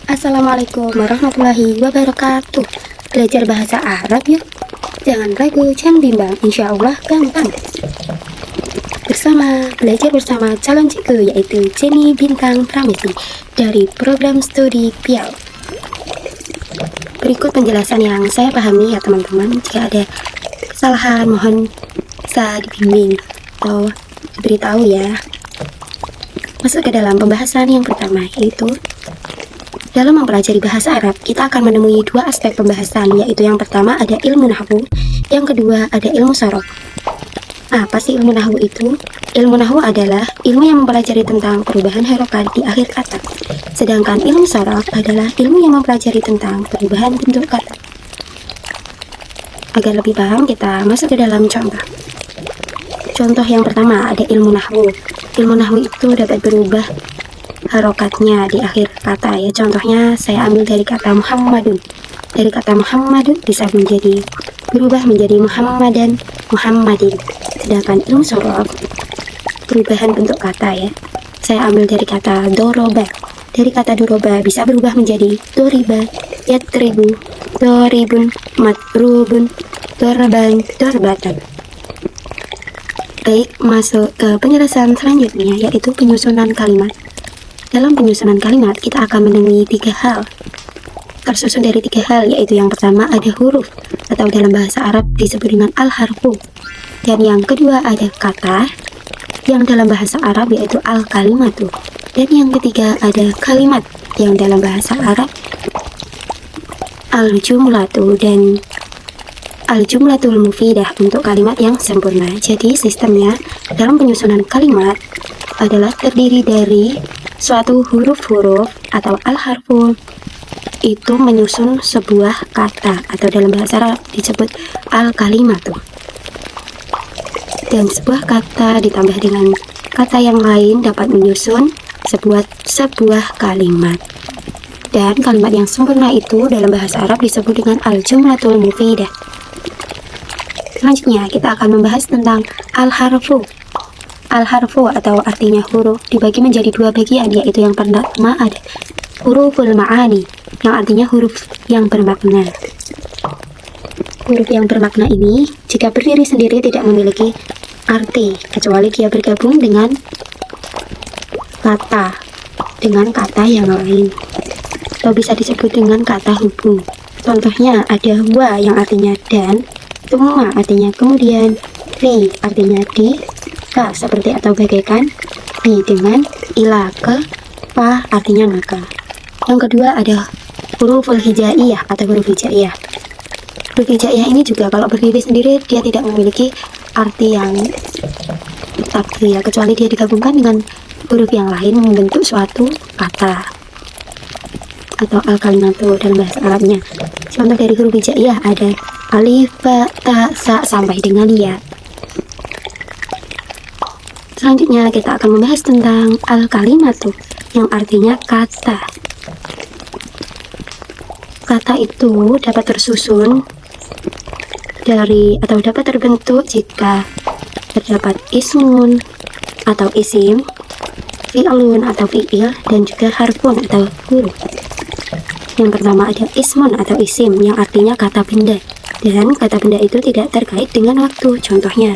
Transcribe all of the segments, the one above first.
Assalamualaikum warahmatullahi wabarakatuh. Belajar bahasa Arab yuk. Jangan ragu, jangan bimbang, insya Allah gampang. Belajar bersama calon cikgu yaitu Jenny Bintang Pramesti dari program studi PIAL. Berikut penjelasan yang saya pahami ya teman-teman. Jika ada kesalahan mohon bisa dibimbing atau diberitahu ya. Masuk ke dalam pembahasan yang pertama, yaitu dalam mempelajari bahasa Arab, kita akan menemui dua aspek pembahasan, yaitu yang pertama ada ilmu nahwu, yang kedua ada ilmu sorof. Apa sih ilmu nahwu itu? Ilmu nahwu adalah ilmu yang mempelajari tentang perubahan harokat di akhir kata, sedangkan ilmu sorof adalah ilmu yang mempelajari tentang perubahan bentuk kata. Agar lebih paham, kita masuk ke dalam contoh. Contoh yang pertama ada ilmu nahwu. Ilmu nahwu itu dapat berubah harokatnya di akhir kata ya. Contohnya saya ambil dari kata Muhammadun. Dari kata Muhammadun bisa berubah menjadi Muhammadan, Muhammadin. Sedangkan ilmu sorof perubahan bentuk kata ya. Saya ambil dari kata doroba. Dari kata doroba bisa berubah menjadi doriba, yatribu, doribun, matrubun, dorban, dorbatan. Baik, masuk ke penjelasan selanjutnya, yaitu penyusunan kalimat. Dalam penyusunan kalimat, kita akan menemui tiga hal. Tersusun dari tiga hal, yaitu yang pertama ada huruf, atau dalam bahasa Arab disebut dengan al-harfu. Dan yang kedua ada kata, yang dalam bahasa Arab yaitu al-kalimatu. Dan yang ketiga ada kalimat, yang dalam bahasa Arab al-jumlatu dan al-jumlatul mufidah untuk kalimat yang sempurna. Jadi sistemnya dalam penyusunan kalimat adalah terdiri dari suatu huruf-huruf atau al-harfu itu menyusun sebuah kata, atau dalam bahasa Arab disebut al-kalimatu. Dan sebuah kata ditambah dengan kata yang lain dapat menyusun sebuah kalimat. Dan kalimat yang sempurna itu dalam bahasa Arab disebut dengan al-jumlatul mufidah. Selanjutnya kita akan membahas tentang al-harfu. Al-harfu atau artinya huruf dibagi menjadi dua bagian, yaitu yang pertama ada huruful ma'ani, yang artinya huruf yang bermakna. Huruf yang bermakna ini jika berdiri sendiri tidak memiliki arti kecuali dia bergabung dengan kata yang lain, atau bisa disebut dengan kata hubung. Contohnya ada wa yang artinya dan, semua artinya kemudian, fi artinya di, ka seperti atau bagaikan, bi dengan, ila ke, fa artinya maka. Yang kedua ada huruful hijaiyah atau huruf hijaiyah. Huruf hijaiyah ini juga kalau berdiri sendiri dia tidak memiliki arti yang tetap ya, kecuali dia digabungkan dengan huruf yang lain membentuk suatu kata atau al-kalimatu dalam bahasa Arabnya. Contoh dari huruf hijaiyah ada alif, ba, ta, sa sampai dengan ya. Selanjutnya kita akan membahas tentang al-kalimatu yang artinya kata. Kata itu dapat tersusun dari atau dapat terbentuk jika terdapat ismun atau isim, fi'lun atau fi'il, dan juga harfun atau huruf. Yang pertama ada ismun atau isim yang artinya kata benda, dan kata benda itu tidak terkait dengan waktu. Contohnya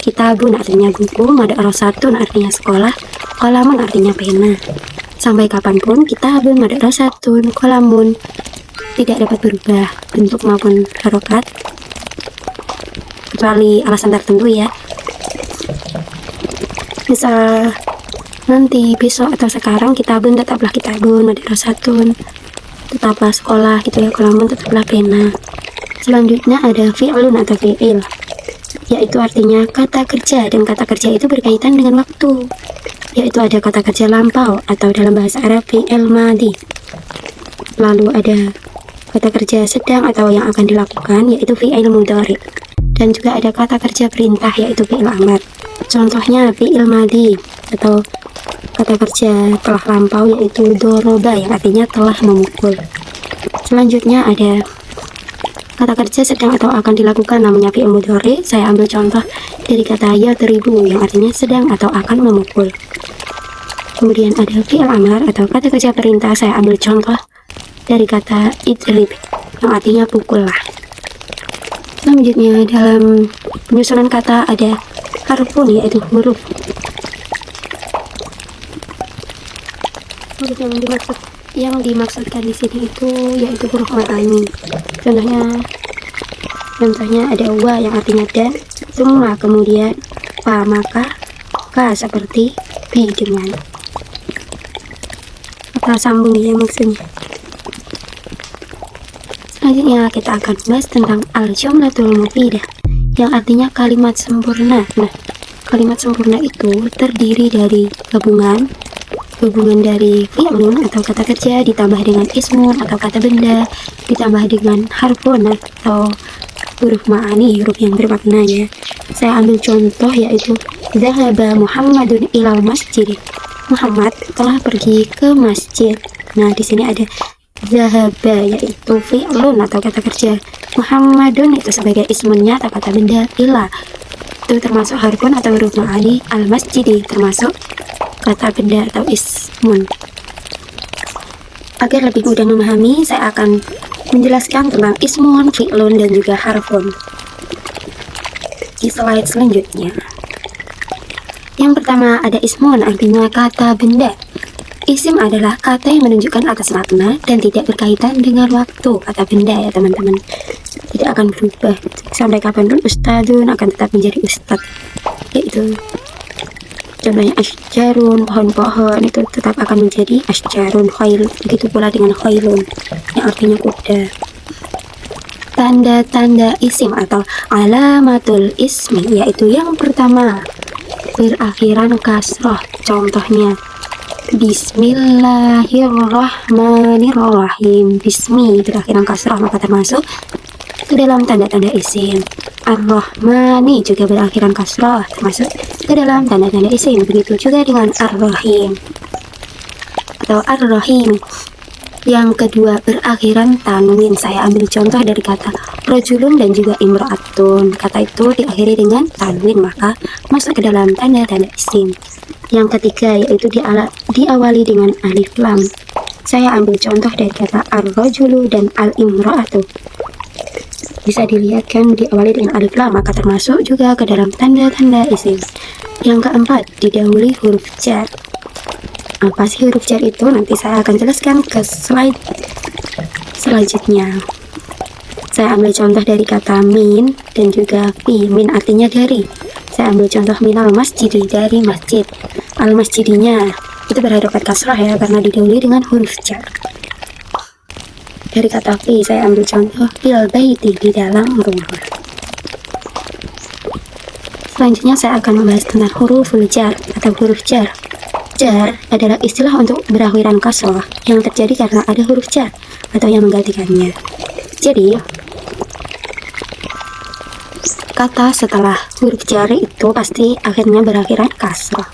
kitabun artinya buku, madrasatun artinya sekolah, qalamun artinya pena. Sampai kapanpun kitabun, madrasatun, qalamun tidak dapat berubah bentuk maupun harokat kecuali alasan tertentu ya. Misal nanti besok atau sekarang kitabun tetaplah kitabun, madrasatun tetaplah sekolah gitu ya, qalamun tetaplah pena. Selanjutnya ada fi'lun atau fi'il, yaitu artinya kata kerja, dan kata kerja itu berkaitan dengan waktu, yaitu ada kata kerja lampau atau dalam bahasa Arab fi'il madi. Lalu ada kata kerja sedang atau yang akan dilakukan, yaitu fi'il mudhari. Dan juga ada kata kerja perintah, yaitu fi'il amar. Contohnya fi'il madi atau kata kerja telah lampau yaitu doroba yang artinya telah memukul. Selanjutnya ada kata kerja sedang atau akan dilakukan namanya fi'il mudhari. Saya ambil contoh dari kata yatribu yang artinya sedang atau akan memukul. Kemudian ada fi'il amar atau kata kerja perintah. Saya ambil contoh dari kata idrib yang artinya pukullah. Selanjutnya dalam penyusunan kata ada harfun, yaitu huruf. Huruf yang dimaksudkan di sini itu yaitu huruf ma'ani. Contohnya ada wa yang artinya dan, summa kemudian pa maka, ka seperti, bi dengan. Kata sambung ya maksudnya. Selanjutnya kita akan bahas tentang al-jumlatul mufidah yang artinya kalimat sempurna. Nah, kalimat sempurna itu terdiri dari gabungan dari fi'lun atau kata kerja ditambah dengan ismun atau kata benda ditambah dengan harfun atau huruf ma'ani, huruf yang bermakna ya. Saya ambil contoh yaitu zahaba Muhammadun ilal masjid. Muhammad telah pergi ke masjid. Nah, di sini ada zahaba yaitu fi'lun atau kata kerja. Muhammadun itu sebagai ismunnya atau kata benda. Ila itu termasuk harfun atau huruf ma'ani. Al masjidi termasuk kata benda atau ismun. Agar lebih mudah memahami, saya akan menjelaskan tentang ismun, fi'lun, dan juga harfun di slide selanjutnya. Yang pertama ada ismun, artinya kata benda. Isim adalah kata yang menunjukkan atas makna dan tidak berkaitan dengan waktu. Kata benda ya teman-teman, tidak akan berubah sampai kapanpun. Ustadun akan tetap menjadi ustad, yaitu contohnya asjarun, pohon-pohon itu tetap akan menjadi asjarun. Khail, begitu pula dengan khailun yang artinya kuda. Tanda-tanda isim atau alamatul ismi yaitu yang pertama berakhiran kasroh. Contohnya Bismillahirrahmanirrahim. Bismi berakhiran kasroh maka termasuk ke dalam tanda-tanda isim. Ar-Rahmani juga berakhiran kasroh termasuk ke dalam tanda-tanda isim. Begitu juga dengan Ar-Rahim atau Ar-Rahim. Yang kedua berakhiran tanwin. Saya ambil contoh dari kata rojulun dan juga imro'atun. Kata itu diakhiri dengan tanwin maka masuk ke dalam tanda-tanda isim. Yang ketiga yaitu diawali dengan alif lam. Saya ambil contoh dari kata ar-rojulu dan al-imro'atu. Bisa dilihat kan diawali dengan alif lam maka termasuk juga ke dalam tanda-tanda isim. Yang keempat didahului huruf jar. Apa sih huruf jar itu? Nanti saya akan jelaskan ke slide selanjutnya. Saya ambil contoh dari kata min dan juga fi. Min artinya dari. Saya ambil contoh minal masjidi, dari masjid. Al masjidinya itu berharokat kasrah ya karena didahului dengan huruf jar. Dari kata fi saya ambil contoh fil baiti, di dalam rumah. Selanjutnya saya akan membahas tentang huruful jar atau huruf jar. Jar adalah istilah untuk berakhiran kasrah yang terjadi karena ada huruf jar atau yang menggantikannya. Jadi kata setelah huruf jar itu pasti akhirnya berakhiran kasrah.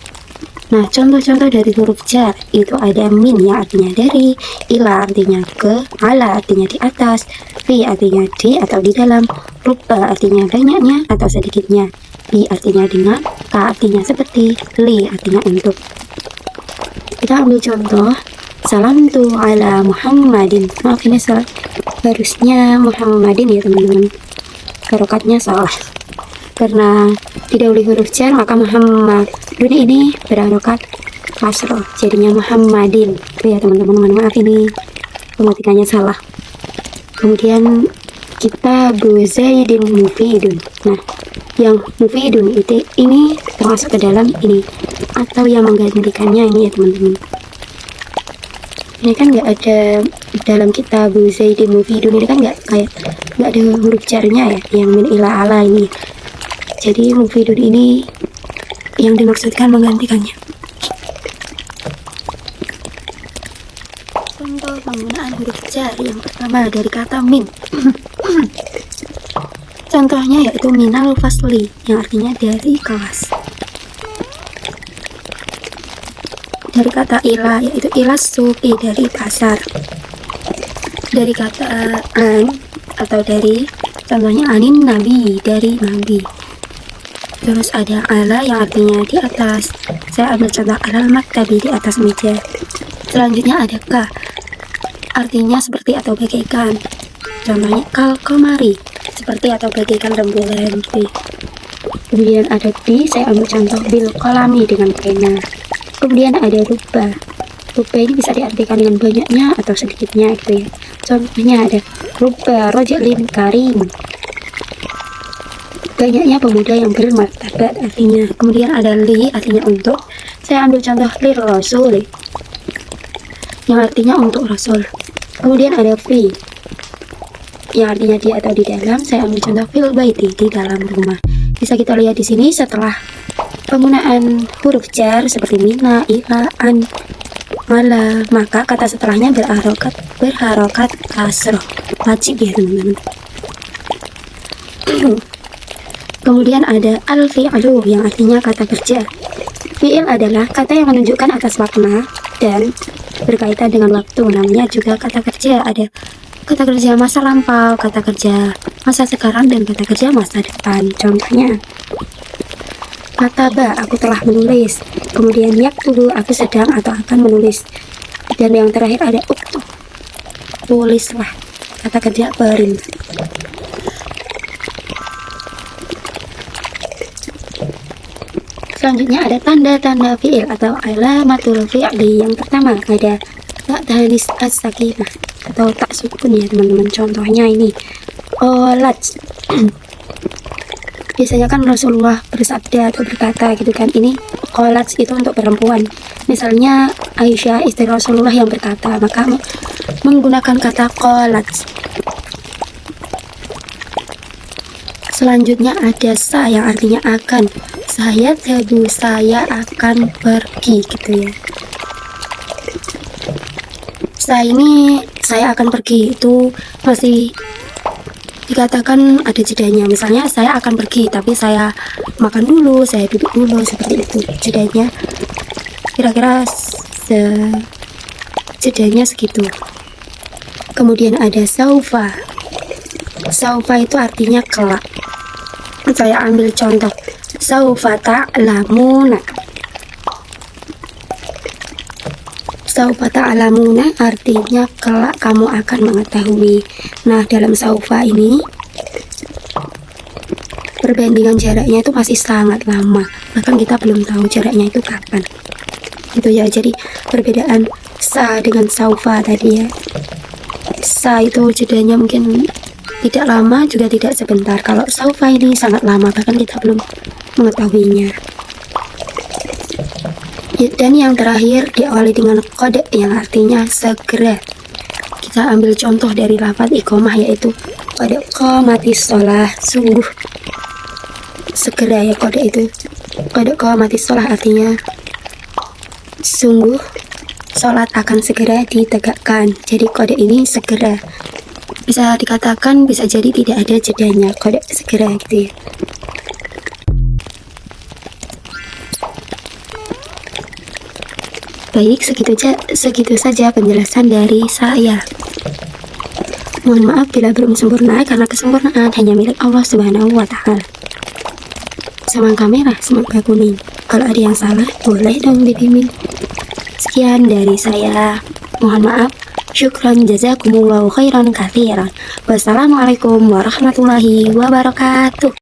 Nah, contoh-contoh dari huruf jar itu ada min yang artinya dari, ila artinya ke, ala artinya di atas, fi artinya di atau di dalam, rupa artinya banyaknya atau sedikitnya, bi artinya dengan, ka artinya seperti, li artinya untuk. Kita ambil contoh, salam tu ala Muhammadin. Maaf ini harusnya Muhammadin ya teman-teman. Harokatnya salah. Karena didahului huruf jar maka Muhammad ini berharokat kasroh jadinya Muhammadin. Itu ya teman-teman, mohon maaf ini pemetikannya salah. Kemudian kita Zaidin mufidun. Nah, yang mufidun itu ini termasuk ke dalam ini atau yang menggantikannya ini ya teman-teman. Ini kan nggak ada dalam kitab Zaidin mufidun, ini kan nggak ada huruf jarnya ya yang min ila ala ini. Jadi mufidun ini yang dimaksudkan menggantikannya. Contoh penggunaan huruf jar yang pertama dari kata min. Contohnya yaitu minal fasli yang artinya dari kelas. Dari kata ila yaitu ilas suqi, dari pasar. Dari kata an atau dari, contohnya anin nabi, dari nabi. Terus ada ala yang artinya di atas. Saya ambil contoh alal maktabi, di atas meja. Selanjutnya ada ka. artinya seperti atau bagaikan. Contohnya kalkomari, seperti atau bagaikan rembulan gitu. Kemudian ada di, saya ambil contoh bil kolami dengan pena. Kemudian ada ruba. Ruba ini bisa diartikan dengan banyaknya atau sedikitnya gitu ya. Contohnya ada ruba rojulin karim, banyaknya pemuda yang bermartabat artinya. Kemudian ada li, artinya untuk. Saya ambil contoh li rasul, yang artinya untuk rasul. Kemudian ada fi, yang artinya di atau di dalam. Saya ambil contoh fil baiti, di dalam rumah. Bisa kita lihat di sini setelah penggunaan huruf jar seperti mina, ila, an, mala, maka kata setelahnya berharokat kasroh, wajib ya teman-teman. Kemudian ada al-fi'lu, yang artinya kata kerja. Fi'il adalah kata yang menunjukkan atas makna dan berkaitan dengan waktu, namanya juga kata kerja. Ada kata kerja masa lampau, kata kerja masa sekarang, dan kata kerja masa depan. Contohnya, kataba, aku telah menulis. Kemudian yaktubu, aku sedang atau akan menulis. Dan yang terakhir ada uktub, tulislah, kata kerja perintah. Selanjutnya ada tanda-tanda fi'il atau alamatul fi'li. Yang pertama ada tak tanis as-sakinah atau tak sukun ya teman-teman. Contohnya ini olat. Biasanya kan Rasulullah bersabda atau berkata gitu kan, ini olat itu untuk perempuan. Misalnya Aisyah istri Rasulullah yang berkata, maka menggunakan kata olat. Selanjutnya ada sa, yang artinya akan. Saya tebu, saya akan pergi gitu ya. Sa ini saya akan pergi itu masih dikatakan ada jedanya. Misalnya saya akan pergi tapi saya makan dulu, saya duduk dulu, seperti itu. Jedanya kira-kira jedanya segitu. Kemudian ada saufa. Saufa itu artinya kelak. Saya ambil contoh, saufa ta'lamuna. Saufa ta'lamuna artinya kelak kamu akan mengetahui. Nah, dalam saufa ini perbandingan jaraknya itu masih sangat lama, bahkan kita belum tahu jaraknya itu kapan gitu ya. Jadi perbedaan sa dengan saufa tadi ya, sa itu jedanya mungkin tidak lama juga tidak sebentar. Kalau saufa ini sangat lama, bahkan kita belum mengetahuinya. Dan yang terakhir diawali dengan kode, yang artinya segera. Kita ambil contoh dari lafaz iqomah, yaitu kode qomatis sholah, sungguh segera ya kode itu. Kode qomatis sholah artinya sungguh sholat akan segera ditegakkan. Jadi kode ini segera. Bisa dikatakan bisa jadi tidak ada jedanya, kode segera gitu ya. Baik, segitu saja penjelasan dari saya. Mohon maaf bila belum sempurna, karena kesempurnaan hanya milik Allah Subhanahu wa Ta'ala. Semangka merah, semangka kuning. Kalau ada yang salah, boleh dong dibimbing. Sekian dari saya. Mohon maaf. Syukran jazakumullahu khairan katsiran. Wassalamualaikum warahmatullahi wabarakatuh.